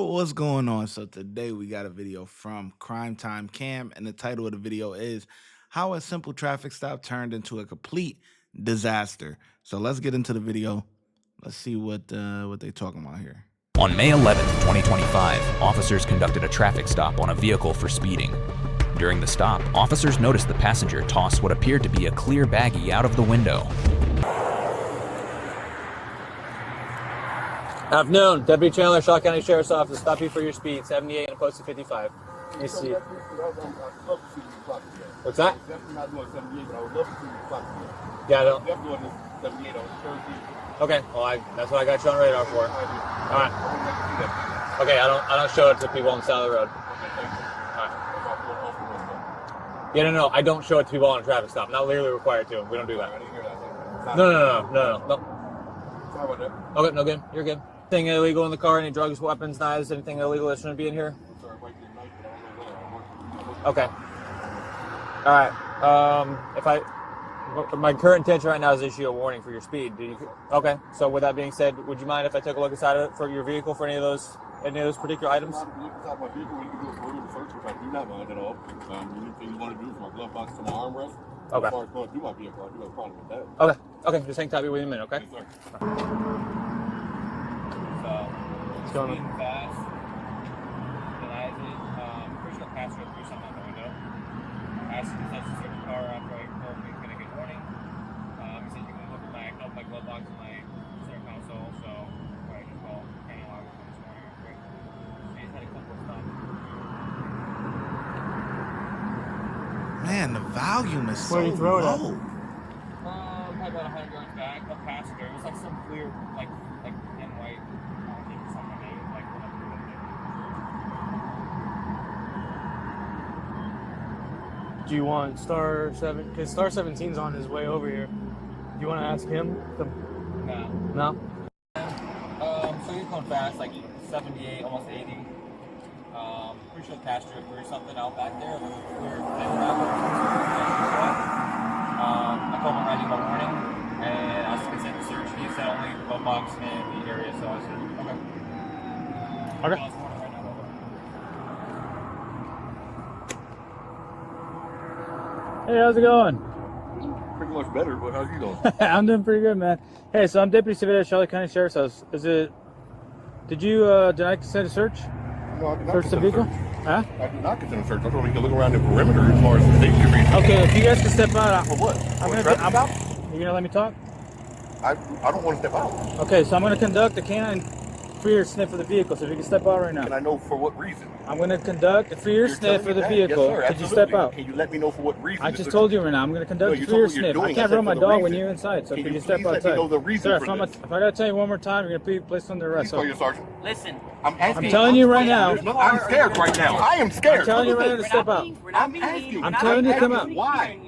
What's going on? So today we got a video from Crime Time Cam, and the title of the video is "How a Simple Traffic Stop Turned into a Complete Disaster." So let's get into the video. Let's see what they talking about here. On May 11th, 2025, officers conducted a traffic stop on a vehicle for speeding. During the stop, officers noticed the passenger toss what appeared to be a clear baggie out of the window. Afternoon, Deputy Chandler, Shaw County Sheriff's Office. Stop you for your speed, 78 and posted 55. Let me see. What's that? Definitely not doing 78, but I would love to see you clock again. Yeah, I don't. Definitely doing this 78 on Thursday. Okay, well, that's what I got you on radar for. All right. Okay, I don't show it to people on the side of the road. All right. Yeah, no, I don't show it to people on a traffic stop. Not legally required to. We don't do that. I didn't hear that. No. Sorry about that. Okay, no good. You're good. Anything illegal in the car? Any drugs, weapons, knives? Anything illegal that shouldn't be in here? I'm sorry, I might get a knife, but I don't know Okay. All right. My current intention right now is to issue a warning for your speed. Okay. So with that being said, would you mind if I took a look inside of it for your vehicle for any of those particular items? If you look inside my vehicle, you can do a verbal search, which I do not mind at all. Anything you want to do from my glove box to my armrest. Okay. As far as going through my vehicle, I do have a problem with that. Okay. Just hang tight with me a minute, okay? Yes, sir. So, speeding fast, denies it, pretty sure passenger threw something out the window. Asked him to touch the certain car after I told him he was going to get a warning. He said you can look at my glove box and my center console, so I just called analog this morning real quick. He just had a couple of stops. Man, the volume is so Where you throw it at? low. Probably about 100 yards back, a passenger. It was like some clear, like in white, something that like went up through it. Do you want Star 7? Because Star 17's on his way over here. Do you want to ask him? No? So you're going fast, like 78, almost 80. Pretty sure passenger threw something out back there. I told him I'm writing a warning, and I was consent to search. He said only glove box in the area, so I said, okay. Okay. Hey, how's it going? Pretty much better, but how's you doing? I'm doing pretty good, man. Hey, so I'm Deputy Civil at Charlotte County Sheriff's Office. Did you deny consent to search? No, I did not Search the consent to vehicle? search. Huh? I did not consent to search. I told him he can look around the perimeter as far as the safety reasons. Okay, if you guys can step out. For what? I'm For a gonna. traffic stop? You're gonna let me talk? I don't want to step out. Okay, so I'm gonna conduct a canine fear sniff of the vehicle. So if you can step out right now. Can I know for what reason? I'm gonna conduct a fear You're sniff telling of the me that? vehicle. Yes, sir, Could you step absolutely. out? Can you let me know for what reason? I just told you right now. I'm going to conduct you a told me fear what you're sniff. doing. I I can't said run my for the dog when reason. you're inside. So Can could you you step please let me outside? know the reason Sir, for if this? I got to tell you one more time, you're going to be placed under arrest. Please call your sergeant. Listen, I'm asking. telling you right now. I'm scared right now. I am scared. I'm telling you right now to we're step not out. being, we're not I'm being asking. mean. I'm We're telling not you to come being out. mean. Why?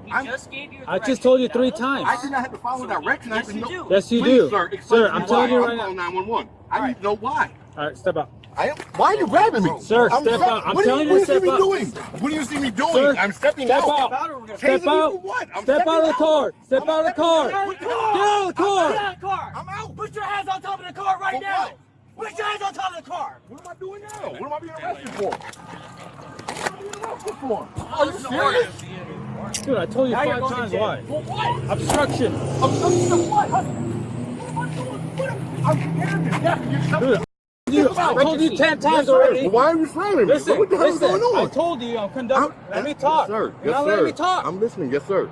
We just gave you a I just direction. told you Now 3 listen. times. I did not have to follow directions. I Yes, have to you know. do. Yes, you Please, do. sir, explain Sir, to me I'm telling why. you I'm right now. calling 911. I need to know why. All right, step out. Why are you grabbing me? Sir, step out. I'm telling you to step out. What do you see me doing? What do you see me doing? Sir, I'm stepping step out. out. Chasing Step me out. for what? I'm Step stepping out of the car. Step out of the car. Get out of the Get out of the car. Get out of the car. I'm out. Put your hands on top of the car right For now. what? Put your hands on top of the car. What am I doing now? What am I being arrested for? What am I being arrested for? Are you serious? Dude, I told you Now you're 5 going to times jail. why. For what? Obstruction. Obstruction of what? What am I doing? I'm scared to death. You're Dude, I told you 10 times already. Well, why are you slamming me? Listen, What the hell is listen. going on? I told you I'm conducting. Let me talk. Yes, sir. You're Yes, not sir. letting me talk. I'm listening. Yes, sir.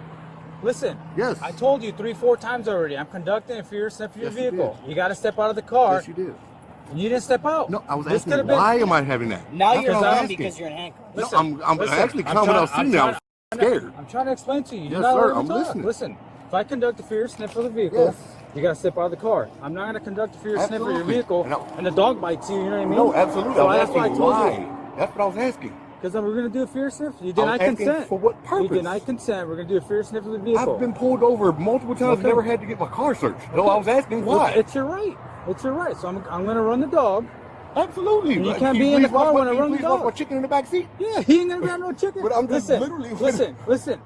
Listen. Yes. I told you 3-4 times already. I'm conducting a fear sniff of your Yes, you vehicle. did. You got to step out of the car. Yes, you did. And you didn't step out. No, I was This asking could've been- why am I having that? Now That's you're what I was calm asking. because you're in handcuffs. No, Listen, I'm listen, actually I'm calm when I trying- was sitting I'm there. I was scared. I'm trying to explain to you. You're Yes, not sir, letting me I'm talk. listening. Listen, if I conduct a fear sniff of the vehicle, Yes. you got to step out of the car. I'm not going to conduct a fear sniff of your Absolutely. vehicle No. and the dog bites you, you know what I mean? No, absolutely. So I was that's why I asking told why. you. That's what I was asking. Because we're going to do a fear sniff. You I was deny asking consent. for what purpose? You deny consent. We're going to do a fear sniff of the vehicle. I've been pulled over multiple times. Okay. Never had to get my car searched. So I was asking Look, why. it's your right. It's your right. So I'm going to run the dog. Absolutely. And you But can't can be in the please watch car my- when I can you run the please watch dog. my chicken in the back seat? Yeah, he ain't going to grab no chicken. But I'm just listen, literally- listen.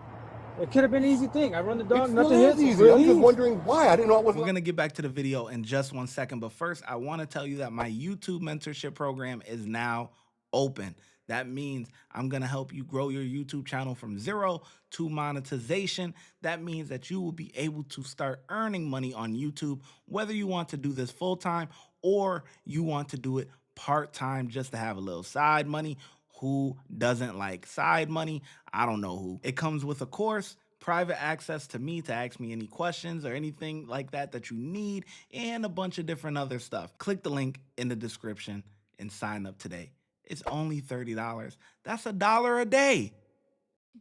It could have been an easy thing. I run the dog, It nothing still is hits. easy. Really? I'm just wondering why. I didn't know I wasn't. We're going to get back to the video in just 1 second, but first I want to tell you that my YouTube mentorship program is now open. That means I'm going to help you grow your YouTube channel from zero to monetization. That means that you will be able to start earning money on YouTube, whether you want to do this full-time or you want to do it part-time just to have a little side money. Who doesn't like side money? I don't know who. It comes with a course, private access to me to ask me any questions or anything like that that you need, and a bunch of different other stuff. Click the link in the description and sign up today. It's only $30. That's $1 a day.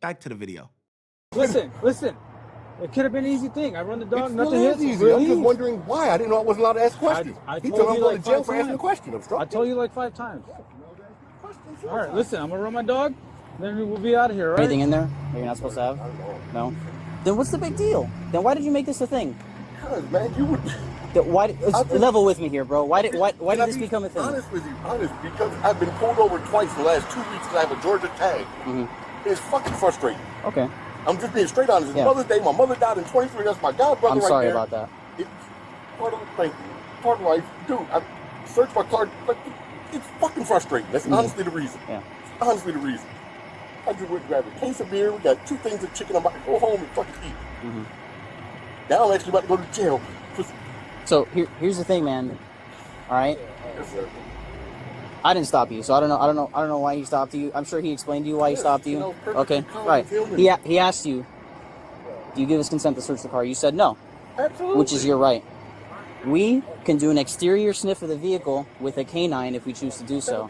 Back to the video. Listen. It could have been an easy thing. I run the It dog, still nothing is hits. easy. Really? I'm just wondering why. I didn't know I wasn't allowed to ask questions. I He told told me you I'm going like to jail 5 for asking a times. question. I told you like 5 times. All right, listen. I'm gonna run my dog. Then we'll be out of here. All right? Anything in there that you're not supposed to have? No. Then what's the big deal? Then why did you make this a thing? Because, man, you would... Level with me here, bro. Why did this become a thing? Honest with you, because I've been pulled over twice the last 2 weeks because I have a Georgia tag. It's fucking frustrating. Okay. I'm just being straight honest. It's Yeah. Mother's Day. My mother died in 23. That's my god brother I'm right sorry there. about that. It's part of the thing. Part of life. Dude, I searched my car. But it's fucking frustrating. That's honestly the reason. Yeah. Honestly the reason. I just went and grabbed a case of beer. We got 2 things of chicken. I'm about to go home and fucking eat. Now I'm actually about to go to jail. So here's the thing, man. All right. Yes, sir. I didn't stop you, so I don't know why he stopped you. I'm sure he explained to you why he stopped you. Okay. Right. He asked you, do you give us consent to search the car? You said no. Absolutely. Which is your right. We can do an exterior sniff of the vehicle with a canine if we choose to do so.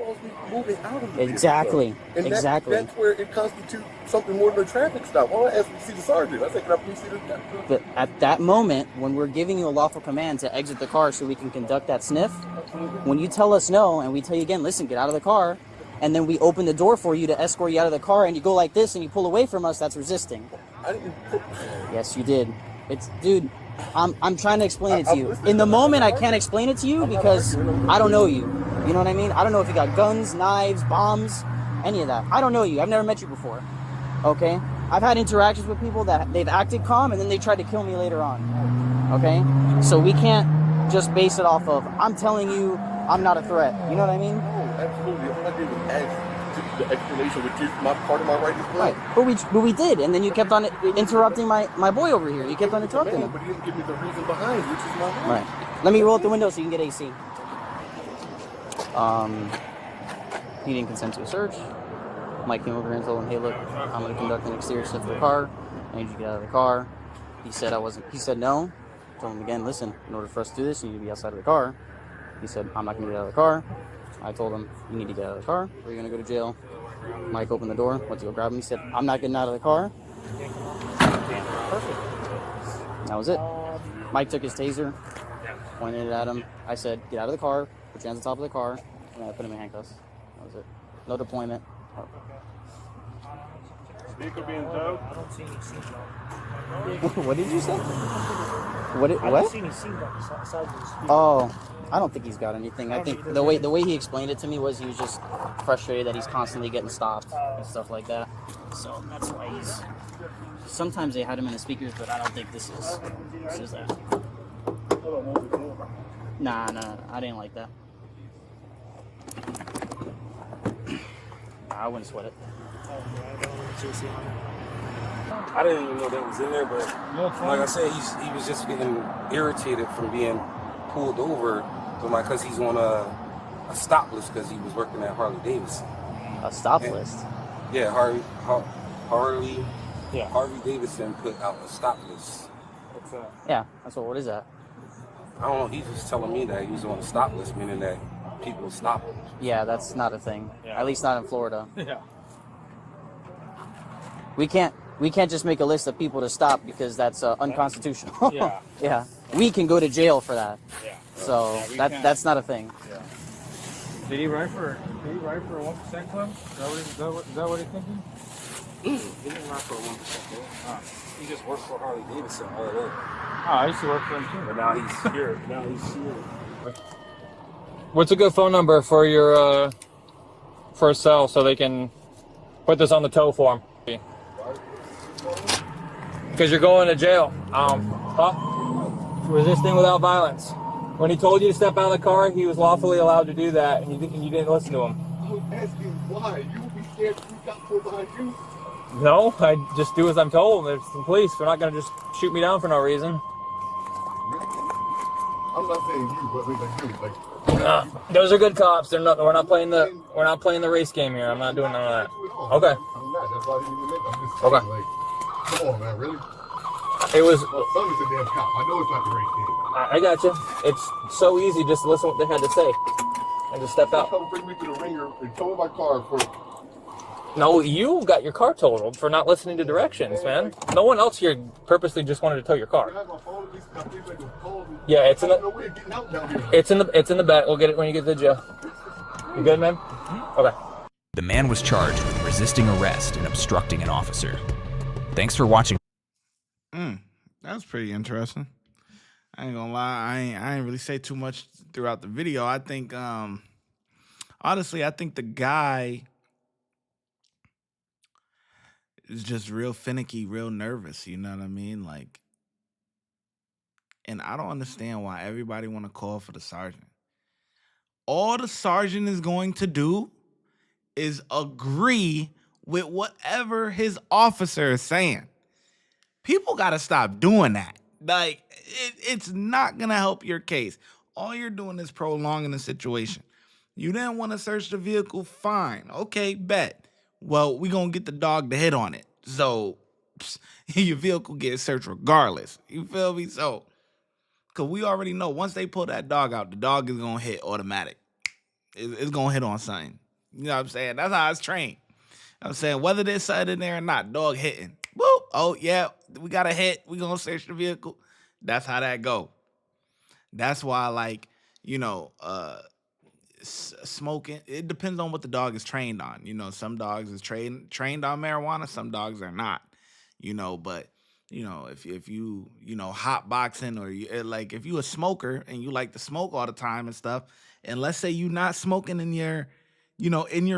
Moving out of the Exactly. vehicle, and Exactly. That's where it constitutes something more than a traffic stop. Why don't I ask to see the sergeant? I think I please see the. But at that moment, when we're giving you a lawful command to exit the car so we can conduct that sniff, when you tell us no and we tell you again, listen, get out of the car, and then we open the door for you to escort you out of the car and you go like this and you pull away from us, that's resisting. I didn't put, Yes, you did. Dude, I'm trying to explain it to you. In the moment, I can't explain it to you because I don't know you. You know what I mean? I don't know if you got guns, knives, bombs, any of that. I don't know you. I've never met you before. Okay? I've had interactions with people that they've acted calm and then they tried to kill me later on. Okay? So we can't just base it off of, I'm telling you I'm not a threat. You know what I mean? no, absolutely. All I did was ask the explanation, which is my part of my right as well. Right. But we did, and then you kept on interrupting my boy over here. You kept on interrupting him. But he didn't give me the reason behind, which is my right. Right. Let me roll up the window so you can get AC. He didn't consent to a search. Mike came over here and told him, hey, look, I'm going to conduct an exterior sniff of the car. I need you to get out of the car. He said no. Told him again, listen, in order for us to do this, you need to be outside of the car. He said, I'm not going to get out of the car. I told him, you need to get out of the car or you're going to go to jail. Mike opened the door, went to go grab him. He said, I'm not getting out of the car. Perfect. That was it. Mike took his taser, pointed it at him. I said, get out of the car, put your hands on top of the car, and I put him in handcuffs. That was it. No deployment. Vehicle being towed? I don't see any seatbelt. What did you say? I What? don't see any seatbelt besides this. Oh, I don't think he's got anything. I think the way he explained it to me was he was just frustrated that he's constantly getting stopped and stuff like that. So that's why he's. Sometimes they had him in the speakers, but I don't think this is that. Nah, I didn't like that. I wouldn't sweat it. I didn't even know that was in there, but like I said, he was just getting irritated from being pulled over because he's on a stop list because he was working at Harley Davidson. A stop list? Yeah, Harley Davidson put out a stop list. What's that? Yeah, that's what is that? I don't know, he's just telling me that he was on a stop list, meaning that people stop him. Yeah, that's not a thing. Yeah. At least not in Florida. Yeah. We can't just make a list of people to stop because that's unconstitutional. Yeah. Yeah. We can go to jail for that. Yeah. So we that's can't. not a thing. Yeah. Did he write for a 1% club? Is that what he's thinking? He didn't run for a 1%. He just worked for Harley Davidson all over. Oh, I used to work for him too. But now he's here. What's a good phone number for your for a cell so they can put this on the tow form? Because you're going to jail. Resisting without violence. When he told you to step out of the car, he was lawfully allowed to do that, and you didn't listen to him. I was asking why. You would be scared if you got pulled behind you. No, I just do as I'm told. It's the police. They're not going to just shoot me down for no reason. I'm not saying you, but like you, like. Those are good cops. They're not. We're not playing the race game here. I'm not doing none of that. Okay. I'm not. That's why I didn't even make. I'm just Okay. saying, like, come on, man, really? It was. My son is a damn cop. I know it's not the race game. I got you. It's so easy just to listen to what they had to say and just step out. Come bring me to the ringer and tow my car for. No, you got your car totaled for not listening to directions, man. No one else here purposely just wanted to tow your car. Yeah, it's in the back. We'll get it when you get to the jail. You good, man? Okay. The man was charged with resisting arrest and obstructing an officer. Thanks for watching. That was pretty interesting. I ain't gonna lie, I ain't really say too much throughout the video. I think, honestly, I think the guy is just real finicky, real nervous. You know what I mean? Like, and I don't understand why everybody want to call for the sergeant. All the sergeant is going to do is agree with whatever his officer is saying. People got to stop doing that. Like, it's not going to help your case. All you're doing is prolonging the situation. You didn't want to search the vehicle, fine. Okay, bet. Well, we going to get the dog to hit on it. So, your vehicle gets searched regardless. You feel me? So, because we already know once they pull that dog out, the dog is going to hit automatic. It's going to hit on something. You know what I'm saying? That's how it's trained. I'm saying whether there's something in there or not, dog hitting. Woo! Oh, yeah, we got a hit. We going to search the vehicle. That's how that go. That's why, like, you know, smoking, it depends on what the dog is trained on. You know, some dogs is trained on marijuana, some dogs are not. You know, but you know, if you hot boxing or you like if you a smoker and you like to smoke all the time and stuff, and let's say you not smoking in your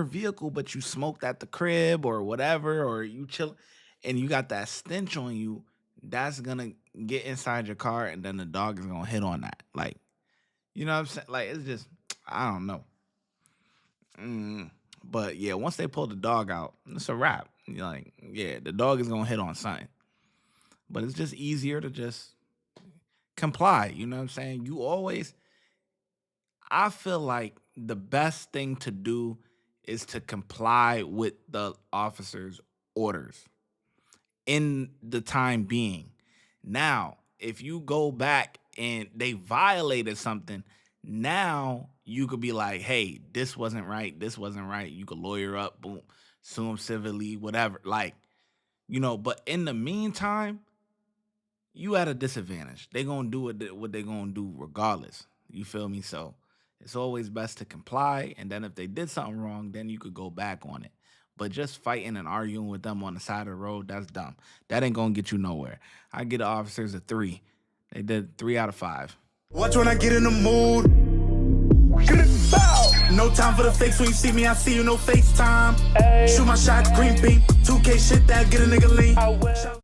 vehicle, but you smoked at the crib or whatever, or you chill and you got that stench on you, that's gonna get inside your car and then the dog is gonna hit on that. Like, you know what I'm saying? Like, it's just, I don't know. But yeah, once they pull the dog out, it's a wrap. You're like, yeah, the dog is gonna hit on something. But it's just easier to just comply. You know what I'm saying? I feel like the best thing to do is to comply with the officer's orders in the time being. Now, if you go back and they violated something, now you could be like, hey, this wasn't right. This wasn't right. You could lawyer up, boom, sue them civilly, whatever. Like, you know, but in the meantime, you at a disadvantage. They gonna do what they gonna do regardless. You feel me? So it's always best to comply. And then if they did something wrong, then you could go back on it. But just fighting and arguing with them on the side of the road, that's dumb. That ain't gonna get you nowhere. I get the officers a 3. They did 3 out of 5. Watch when I get in the mood. No time for the fakes. When you see me, I see you, no FaceTime. Shoot my shot, green beam. 2K shit that get a nigga lean.